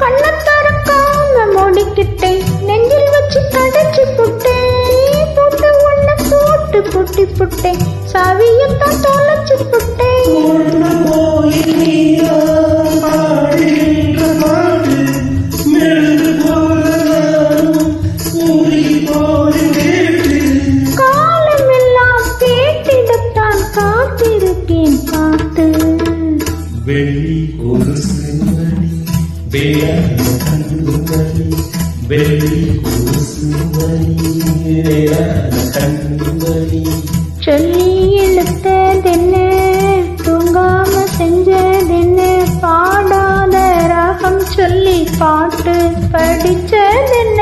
கண்ணை திறக்காம மூடிக்கிட்டேன், நெஞ்சில் வச்சு கடைச்சு புட்டேன், போட்டு ஒண்ணு போட்டு புட்டி புட்டேன், சாவியத்தான் தொலைச்சு புட்டேன். காலமெல்லாம் கேட்டிடத்தான் காத்திருக்கேன் பாட்டு. வெள்ளி கொலுசு மணி வேளாண் கண்ணுமணி, வெள்ளி கொலுசு மணி வேளாண் கண்ணுமணி. சொல்லி இழுத்ததென்ன, தூங்காம செஞ்சதென்ன, பாடாத ராகம் சொல்லி பாட்டு படிச்சதென்ன.